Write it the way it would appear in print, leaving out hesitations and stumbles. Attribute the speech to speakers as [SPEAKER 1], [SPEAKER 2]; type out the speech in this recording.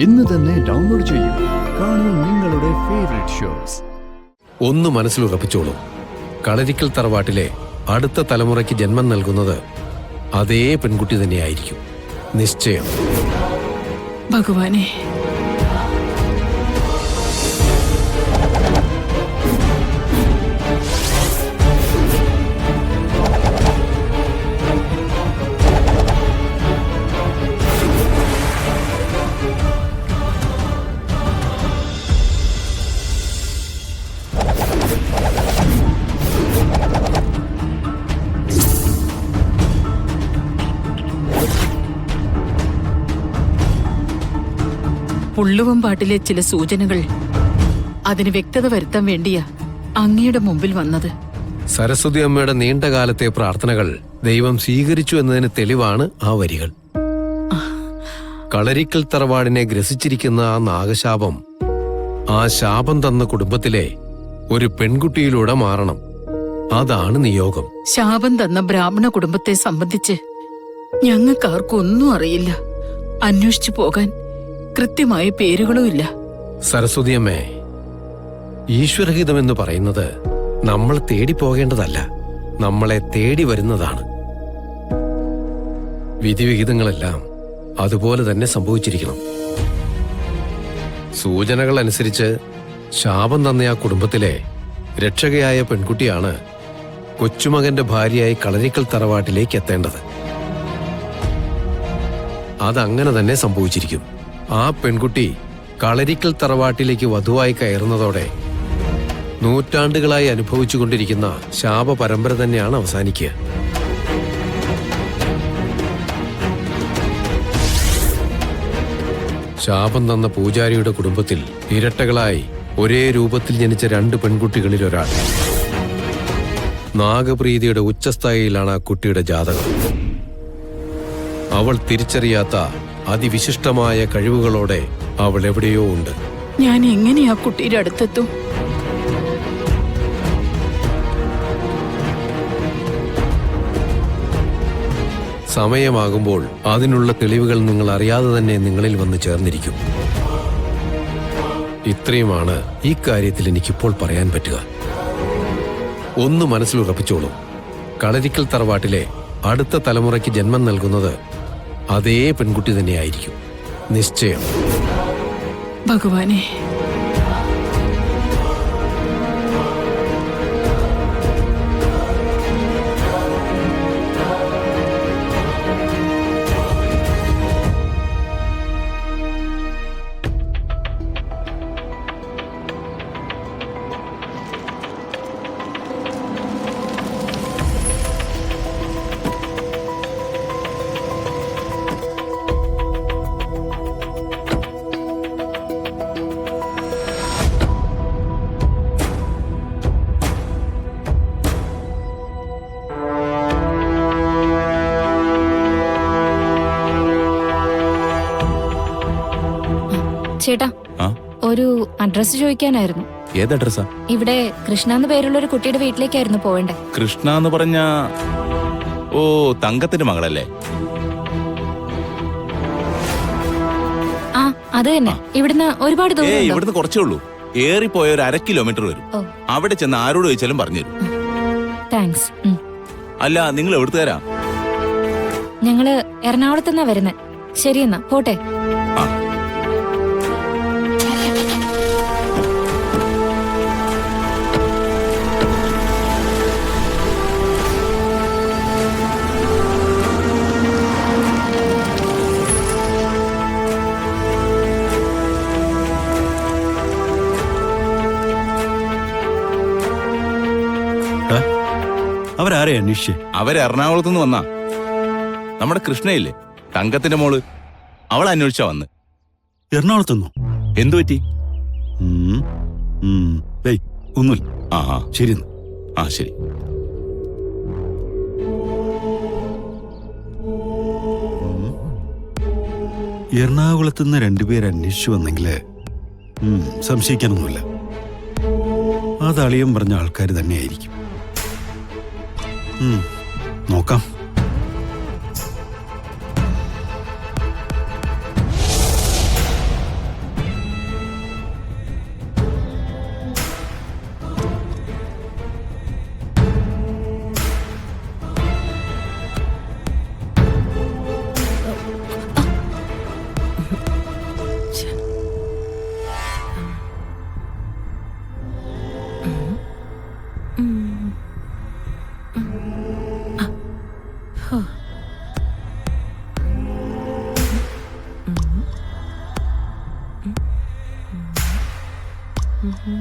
[SPEAKER 1] ഇന്ന് തന്നെ ഡൗൺലോഡ് ചെയ്യൂ. കാണൂ നിങ്ങളുടെ ഫേവറേറ്റ് ഷോസ്.
[SPEAKER 2] ഒന്ന് മനസ്സിലുറപ്പിച്ചോളൂ, കളരിക്കൽ തറവാട്ടിലെ അടുത്ത തലമുറയ്ക്ക് ജന്മം നൽകുന്നത് അതേ പെൺകുട്ടി തന്നെയായിരിക്കും. നിശ്ചയം.
[SPEAKER 3] ഭഗവാനെ, പുള്ളുവമ്പാട്ടിലെ ചില സൂചനകൾ അതിന് വ്യക്തത വരുത്താൻ വേണ്ടിയാ അങ്ങയുടെ മുമ്പിൽ വന്നത്.
[SPEAKER 2] സരസ്വതി അമ്മയുടെ നീണ്ടകാലത്തെ പ്രാർത്ഥനകൾ ദൈവം സ്വീകരിച്ചു എന്നതിന് തെളിവാണ് ആ വരികൾ. കളരിക്കൽ തറവാടിനെ ഗ്രസിച്ചിരിക്കുന്ന ആ നാഗശാപം, ആ ശാപം തന്ന കുടുംബത്തിലെ ഒരു പെൺകുട്ടിയിലൂടെ മാറണം. അതാണ് നിയോഗം.
[SPEAKER 3] ശാപം തന്ന ബ്രാഹ്മണ കുടുംബത്തെ സംബന്ധിച്ച് ഞങ്ങൾക്കാർക്കും ഒന്നും അറിയില്ല. അന്വേഷിച്ചു പോകാൻ കൃത്യമായ പേരുകളുമില്ല.
[SPEAKER 2] സരസ്വതിയമ്മേ, ഈശ്വരഹിതമെന്ന് പറയുന്നത് നമ്മൾ തേടി പോകേണ്ടതല്ല, നമ്മളെ തേടി വരുന്നതാണ്. വിധിവിഹിതങ്ങളെല്ലാം അതുപോലെ തന്നെ സംഭവിച്ചിരിക്കണം. സൂചനകൾ അനുസരിച്ച് ശാപം തന്ന ആ കുടുംബത്തിലെ രക്ഷകയായ പെൺകുട്ടിയാണ് കൊച്ചുമകന്റെ ഭാര്യയായി കളരിക്കൽ തറവാട്ടിലേക്ക് എത്തേണ്ടത്. അതങ്ങനെ തന്നെ സംഭവിച്ചിരിക്കും. ആ പെൺകുട്ടി കളരിക്കൽ തറവാട്ടിലേക്ക് വധുവായി കയറുന്നതോടെ നൂറ്റാണ്ടുകളായി അനുഭവിച്ചുകൊണ്ടിരിക്കുന്ന ശാപ പരമ്പര തന്നെയാണ് അവസാനിക്കുക. ശാപം തന്ന പൂജാരിയുടെ കുടുംബത്തിൽ ഇരട്ടകളായി ഒരേ രൂപത്തിൽ ജനിച്ച 2 പെൺകുട്ടികളിൽ ഒരാൾ. നാഗപ്രീതിയുടെ ഉച്ചസ്ഥായിയിലാണ് ആ കുട്ടിയുടെ ജാതകം. അവൾ തിരിച്ചറിയാത്ത അതിവിശിഷ്ടമായ കഴിവുകളോടെ അവൾ എവിടെയോ ഉണ്ട്.
[SPEAKER 3] ഞാൻ എങ്ങനെയാ കുട്ടിയുടെ അടുത്തെത്തും?
[SPEAKER 2] സമയമാകുമ്പോൾ അതിനുള്ള തെളിവുകൾ നിങ്ങൾ അറിയാതെ തന്നെ നിങ്ങളിൽ വന്ന് ചേർന്നിരിക്കും. ഇത്രയുമാണ് ഈ കാര്യത്തിൽ എനിക്കിപ്പോൾ പറയാൻ പറ്റുക. ഒന്ന് മനസ്സിലുറപ്പിച്ചോളൂ, കളരിക്കൽ തറവാട്ടിലെ അടുത്ത തലമുറയ്ക്ക് ജന്മം നൽകുന്നത് അതേ പെൺകുട്ടി തന്നെയായിരിക്കും. നിശ്ചയം.
[SPEAKER 3] ഭഗവാനെ,
[SPEAKER 4] ചേട്ടാ, ഒരു അഡ്രസ് ചോദിക്കാനായിരുന്നു.
[SPEAKER 5] ഏത് അഡ്രസ്സാ?
[SPEAKER 4] ഇവിടെ കൃഷ്ണ എന്ന് പേരുള്ള ഒരു കുട്ടിയുടെ വീട്ടിലേക്കായിരുന്നു പോവേണ്ടേ.
[SPEAKER 5] കൃഷ്ണ എന്ന് പറഞ്ഞ ഓ തങ്കത്തിന്റെ മകളല്ലേ?
[SPEAKER 4] ആ, അത് തന്നെ. ഇവിടുന്ന് ഒരുപാട് ദൂരം.
[SPEAKER 5] ഇവിടുന്ന് കുറച്ചേ ഉള്ളൂ. ഏറിപ്പോയ ഒരു 1/2 കിലോമീറ്റർ വരും. അവിടെ ചെന്ന് ആരോട് ചോദിച്ചാലും പറഞ്ഞുതരും.
[SPEAKER 4] താങ്ക്സ്.
[SPEAKER 5] അല്ല, നിങ്ങൾ എവിടുത്തുകാരാ?
[SPEAKER 4] ഞങ്ങള് എറണാകുളത്തുനിന്നാ വരുന്നത്. ശരിയെന്നാ, പോട്ടെ.
[SPEAKER 6] അവരാരെ അന്വേഷിച്ചേ?
[SPEAKER 5] അവര് എറണാകുളത്ത് നിന്ന് വന്നാ. നമ്മുടെ കൃഷ്ണയില്ലേ, തങ്കത്തിന്റെ മോള്, അവൾ അന്വേഷിച്ചാ വന്ന്.
[SPEAKER 6] എറണാകുളത്തുനിന്നോ?
[SPEAKER 5] എന്തു പറ്റി?
[SPEAKER 6] ഒന്നുമില്ല. ശരി.
[SPEAKER 5] ശരി.
[SPEAKER 6] എറണാകുളത്തുനിന്ന് 2 പേര് അന്വേഷിച്ചു വന്നെങ്കില് സംശയിക്കാനൊന്നുമില്ല. അത് അളിയൻ പറഞ്ഞ ആൾക്കാർ തന്നെയായിരിക്കും. നോക്കാം.
[SPEAKER 7] പാമ്പ്